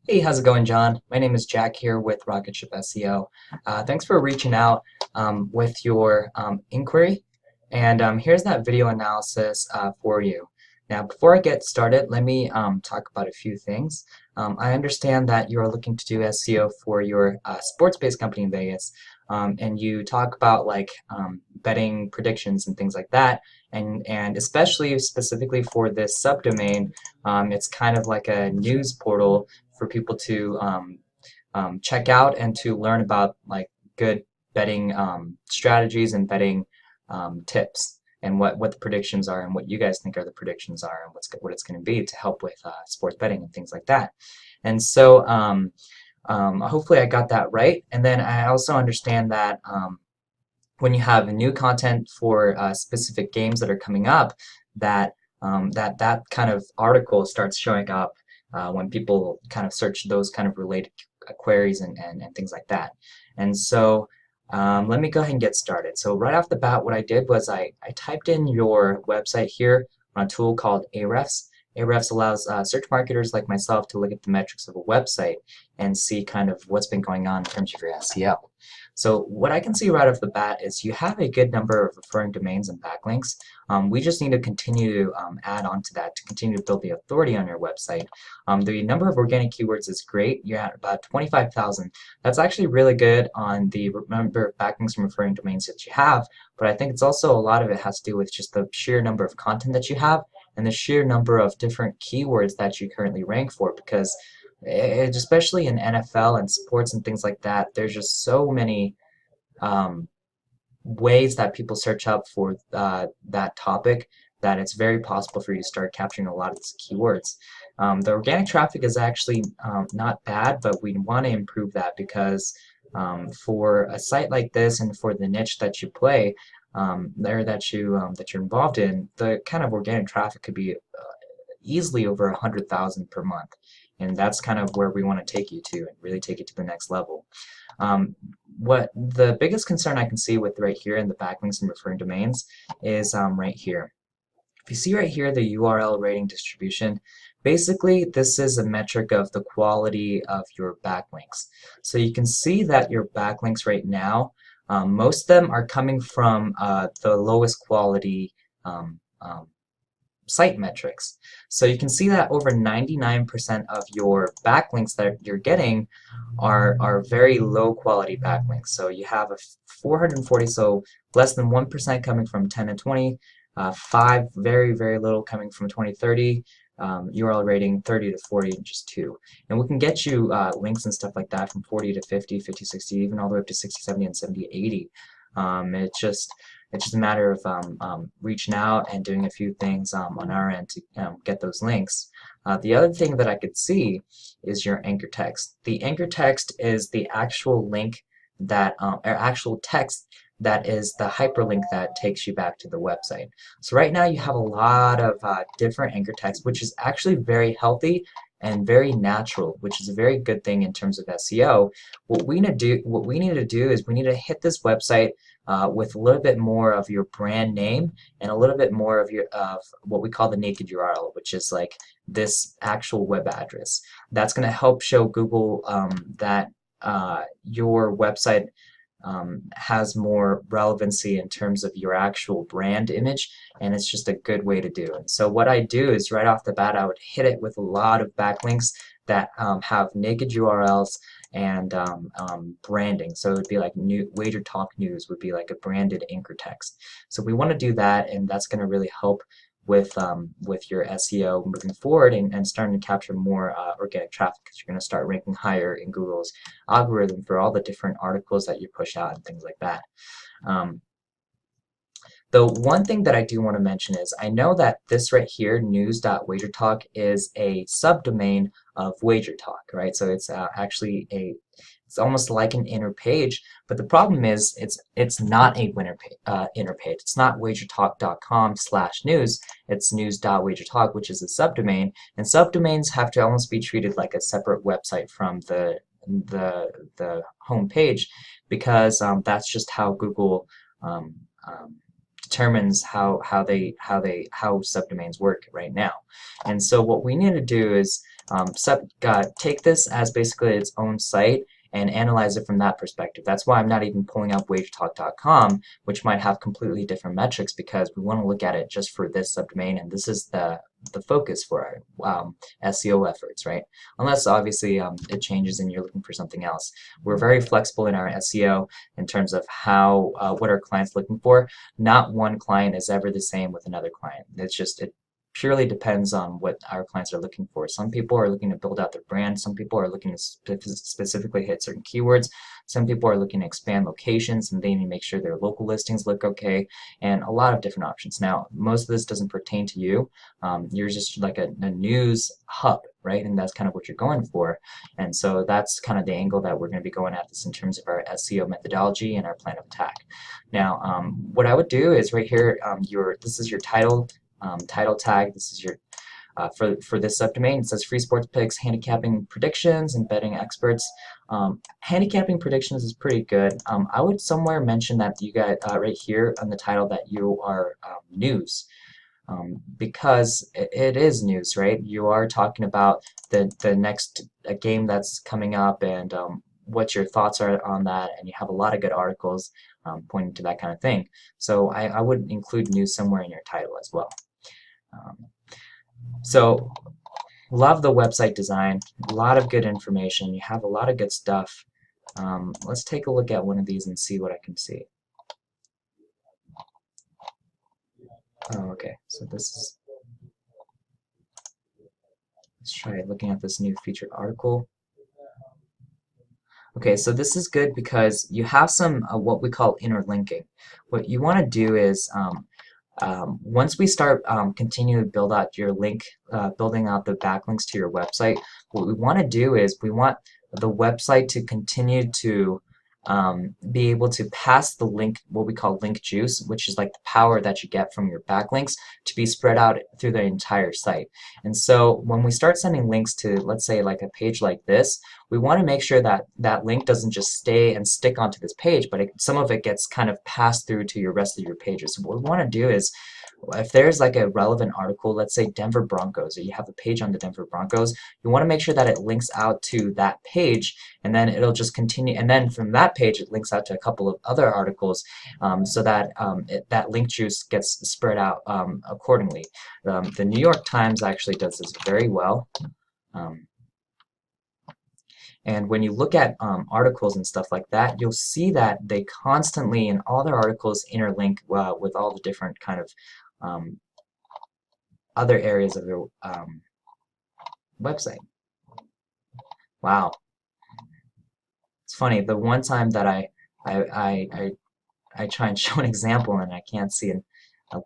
Hey, how's it going, John? My name is Jack here with Rocket Ship SEO. Thanks for reaching out with your inquiry. And here's that video analysis for you. Now, before I get started, let me talk about a few things. I understand that you are looking to do SEO for your sports-based company in Vegas, and you talk about like betting predictions and things like that. And especially specifically for this subdomain, it's kind of like a news portal for people to check out and to learn about like good betting strategies and betting tips and what the predictions are and what you guys think are the predictions are and what it's going to be to help with sports betting and things like that. And so hopefully I got that right. And then I also understand that when you have new content for specific games that are coming up, that that kind of article starts showing up when people kind of search those kind of related queries and things like that. And so let me go ahead and get started. So right off the bat, what I did was I typed in your website here on a tool called Ahrefs. Ahrefs allows search marketers like myself to look at the metrics of a website and see kind of what's been going on in terms of your SEO. So what I can see right off the bat is you have a good number of referring domains and backlinks. We just need to continue to add on to that to continue to build the authority on your website. The number of organic keywords is great. You're at about 25,000. That's actually really good on the number of backlinks and referring domains that you have, but I think it's also a lot of it has to do with just the sheer number of content that you have and the sheer number of different keywords that you currently rank for, because especially in NFL and sports and things like that, there's just so many um, ways that people search up for that topic that it's very possible for you to start capturing a lot of these keywords. The organic traffic is actually not bad, but we want to improve that because for a site like this and for the niche that you play, there that you're involved in, the kind of organic traffic could be easily over 100,000 per month. And that's kind of where we want to take you to and really take it to the next level. What the biggest concern I can see with right here in the backlinks and referring domains is right here. If you see right here the URL rating distribution, basically this is a metric of the quality of your backlinks. So you can see that your backlinks right now, most of them are coming from the lowest quality um, um, site metrics. So you can see that over 99% of your backlinks that you're getting are very low quality backlinks. So you have a 440, so less than 1% coming from 10 and 20, 5 very little coming from 20, 30, URL rating 30 to 40 and just 2. And we can get you links and stuff like that from 40 to 50, 50, 60, even all the way up to 60, 70, and 70, 80. It's just a matter of reaching out and doing a few things on our end to get those links. The other thing that I could see is your anchor text. The anchor text is the actual link that, or actual text that is the hyperlink that takes you back to the website. So right now you have a lot of different anchor text, which is actually very healthy and very natural, which is a very good thing in terms of SEO. What we need to do is we need to hit this website with a little bit more of your brand name and a little bit more of your of what we call the naked URL, which is like this actual web address. That's going to help show Google that your website has more relevancy in terms of your actual brand image, and it's just a good way to do it. So what I do is right off the bat, I would hit it with a lot of backlinks that have naked URLs and branding. So it would be like Wager Talk News would be like a branded anchor text. So we want to do that, and that's going to really help with your SEO moving forward and starting to capture more organic traffic, because you're going to start ranking higher in Google's algorithm for all the different articles that you push out and things like that. The one thing that I do want to mention is I know that this right here, news.wagertalk, is a subdomain of wagertalk, right? So it's actually it's almost like an inner page, but the problem is it's not a inner page. It's not wagertalk.com/news. It's news.wagertalk, which is a subdomain, and subdomains have to almost be treated like a separate website from the home page, because that's just how Google determines how subdomains work right now. And so what we need to do is take this as basically its own site and analyze it from that perspective. That's why I'm not even pulling up wagertalk.com, which might have completely different metrics, because we want to look at it just for this subdomain, and this is the focus for our SEO efforts, right? Unless obviously it changes and you're looking for something else. We're very flexible in our SEO in terms of how what our clients looking for. Not one client is ever the same with another client. It purely depends on what our clients are looking for. Some people are looking to build out their brand. Some people are looking to specifically hit certain keywords. Some people are looking to expand locations, and they need to make sure their local listings look okay, and a lot of different options. Now, most of this doesn't pertain to you. You're just like a news hub, right? And that's kind of what you're going for. And so that's kind of the angle that we're going to be going at this in terms of our SEO methodology and our plan of attack. Now, what I would do is right here, this is your title tag. This is your for this subdomain. It says free sports picks, handicapping predictions, and betting experts. Handicapping predictions is pretty good. I would somewhere mention that you got right here on the title that you are news. Because it is news, right? You are talking about the next game that's coming up, and what your thoughts are on that, and you have a lot of good articles pointing to that kind of thing. So I would include news somewhere in your title as well. So love the website design, a lot of good information. You have a lot of good stuff. Let's take a look at one of these and see what I can see. Oh, okay, so let's try looking at this new featured article. Okay, so this is good because you have some what we call interlinking. What you want to do is once we start continuing to build out your link, building out the backlinks to your website, what we want to do is we want the website to continue to be able to pass the link, what we call link juice, which is like the power that you get from your backlinks, to be spread out through the entire site. And so when we start sending links to, let's say, like a page like this, we want to make sure that that link doesn't just stay and stick onto this page, but some of it gets kind of passed through to your rest of your pages. So what we want to do is, if there's like a relevant article, let's say Denver Broncos, or you have a page on the Denver Broncos, you want to make sure that it links out to that page, and then it'll just continue, and then from that page it links out to a couple of other articles, so that that link juice gets spread out accordingly. The New York Times actually does this very well. And when you look at articles and stuff like that, you'll see that they constantly, in all their articles, interlink with all the different kind of other areas of their website. Wow. It's funny, the one time that I try and show an example and I can't see a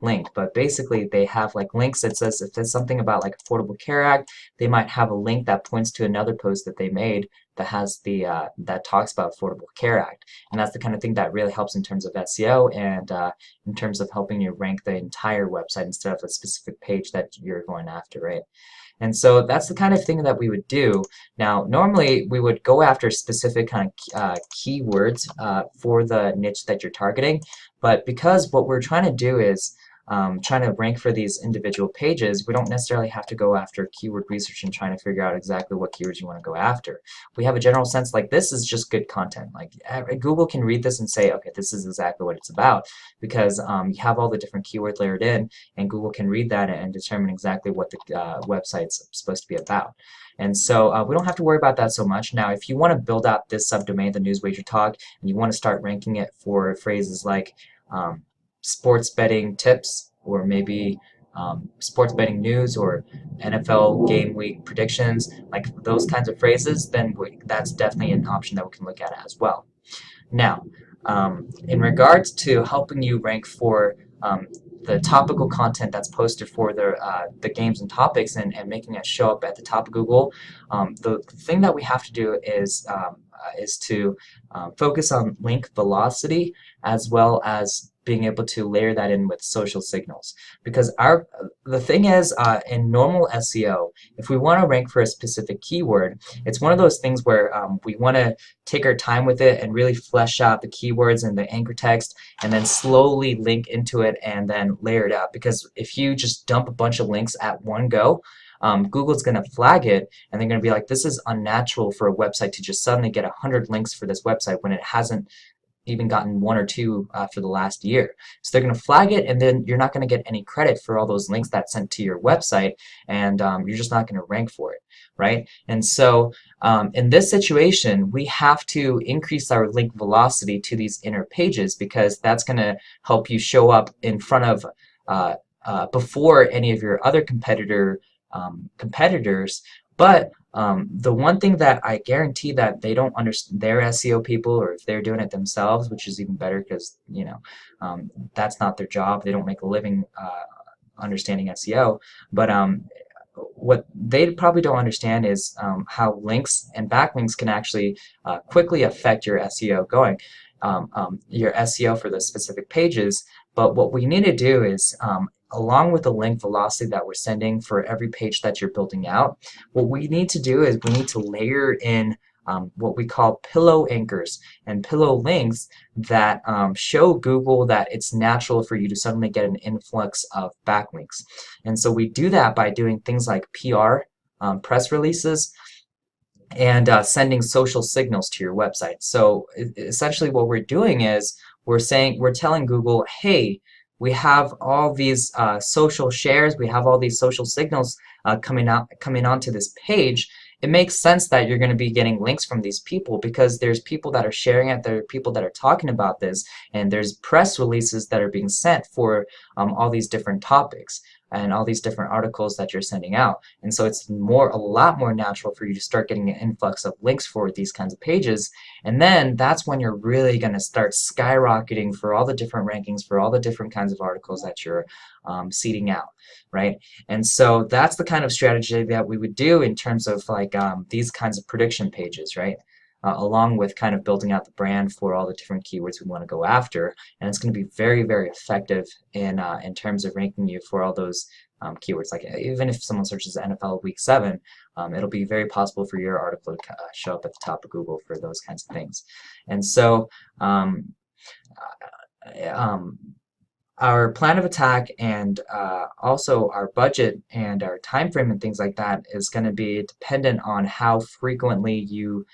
link, but basically they have like links that says, if there's something about like Affordable Care Act, they might have a link that points to another post that they made that has the that talks about Affordable Care Act, and that's the kind of thing that really helps in terms of SEO and in terms of helping you rank the entire website instead of a specific page that you're going after, right? And so that's the kind of thing that we would do. Now, normally we would go after specific kind of keywords for the niche that you're targeting, but because what we're trying to do is trying to rank for these individual pages, we don't necessarily have to go after keyword research and trying to figure out exactly what keywords you want to go after. We have a general sense like this is just good content. Like Google can read this and say, okay, this is exactly what it's about, because you have all the different keywords layered in, and Google can read that and determine exactly what the website's supposed to be about. And so we don't have to worry about that so much. Now, if you want to build out this subdomain, the News Wager Talk, and you want to start ranking it for phrases like sports betting tips, or maybe sports betting news, or NFL game week predictions, like those kinds of phrases, then that's definitely an option that we can look at as well. Now, in regards to helping you rank for the topical content that's posted for the games and topics, and making it show up at the top of Google, the thing that we have to do is to focus on link velocity, as well as being able to layer that in with social signals. Because the thing is, in normal SEO, if we want to rank for a specific keyword, it's one of those things where we want to take our time with it and really flesh out the keywords and the anchor text, and then slowly link into it and then layer it out. Because if you just dump a bunch of links at one go, Google's going to flag it, and they're going to be like, this is unnatural for a website to just suddenly get 100 links for this website when it hasn't even gotten one or two for the last year. So they're going to flag it, and then you're not going to get any credit for all those links that sent to your website, and you're just not going to rank for it, right? And so in this situation, we have to increase our link velocity to these inner pages, because that's going to help you show up in front of before any of your other competitors. But the one thing that I guarantee that they don't understand, their SEO people, or if they're doing it themselves, which is even better, because that's not their job. They don't make a living understanding SEO. But what they probably don't understand is how links and backlinks can actually quickly affect your SEO your SEO for the specific pages. But what we need to do is, along with the link velocity that we're sending for every page that you're building out, what we need to do is we need to layer in what we call pillow anchors and pillow links that show Google that it's natural for you to suddenly get an influx of backlinks. And so we do that by doing things like PR, press releases, and sending social signals to your website. So essentially what we're doing is we're telling Google, hey, we have all these social shares, we have all these social signals coming onto this page. It makes sense that you're going to be getting links from these people, because there's people that are sharing it, there are people that are talking about this, and there's press releases that are being sent for all these different topics and all these different articles that you're sending out. And so it's a lot more natural for you to start getting an influx of links for these kinds of pages. And then that's when you're really going to start skyrocketing for all the different rankings, for all the different kinds of articles that you're seeding out, right? And so that's the kind of strategy that we would do in terms of like these kinds of prediction pages, right? Along with kind of building out the brand for all the different keywords we want to go after. And it's going to be very, very effective in terms of ranking you for all those keywords. Like even if someone searches NFL Week 7, it'll be very possible for your article to show up at the top of Google for those kinds of things. And so our plan of attack and also our budget and our time frame and things like that is going to be dependent on how frequently you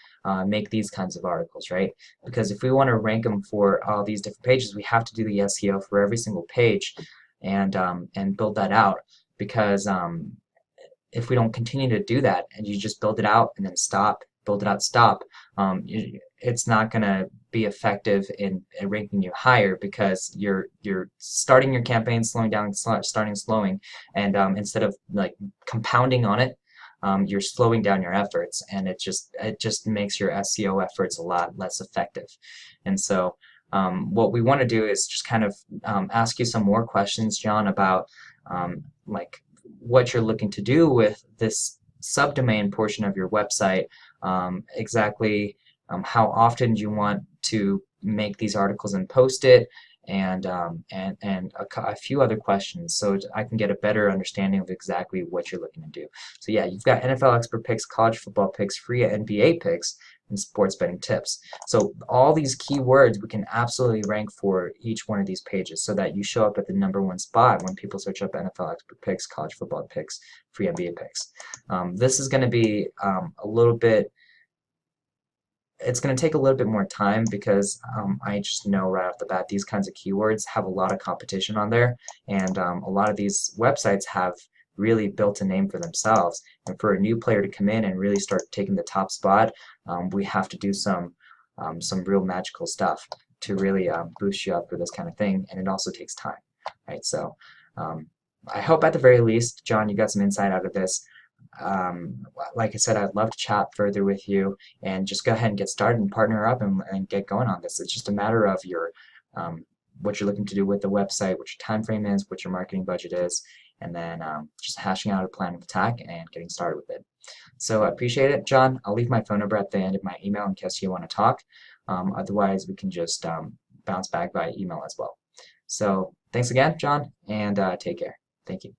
make these kinds of articles, right? Because if we want to rank them for all these different pages, we have to do the SEO for every single page and build that out. Because if we don't continue to do that and you just build it out and then stop, build it out, stop, it's not going to be effective in ranking you higher, because you're starting your campaign, slowing down, starting, slowing, and instead of like compounding on it, you're slowing down your efforts, and it just makes your SEO efforts a lot less effective. And so what we want to do is just kind of ask you some more questions, John, about like what you're looking to do with this subdomain portion of your website, exactly how often you want to make these articles and post it, and a few other questions, so I can get a better understanding of exactly what you're looking to do. So yeah, you've got NFL expert picks, college football picks, free NBA picks, and sports betting tips. So all these keywords we can absolutely rank for each one of these pages, so that you show up at the #1 spot when people search up NFL expert picks, college football picks, free NBA picks. This is going to be it's going to take a little bit more time, because I just know right off the bat these kinds of keywords have a lot of competition on there, and a lot of these websites have really built a name for themselves. And for a new player to come in and really start taking the top spot, we have to do some real magical stuff to really boost you up for this kind of thing, and it also takes time, right? So I hope at the very least, John, you got some insight out of this. Like I said, I'd love to chat further with you and just go ahead and get started and partner up and get going on this. It's just a matter of your what you're looking to do with the website, what your time frame is, what your marketing budget is, and then just hashing out a plan of attack and getting started with it. So I appreciate it, John. I'll leave my phone number at the end of my email in case you want to talk. Otherwise, we can just bounce back by email as well. So thanks again, John, and take care. Thank you.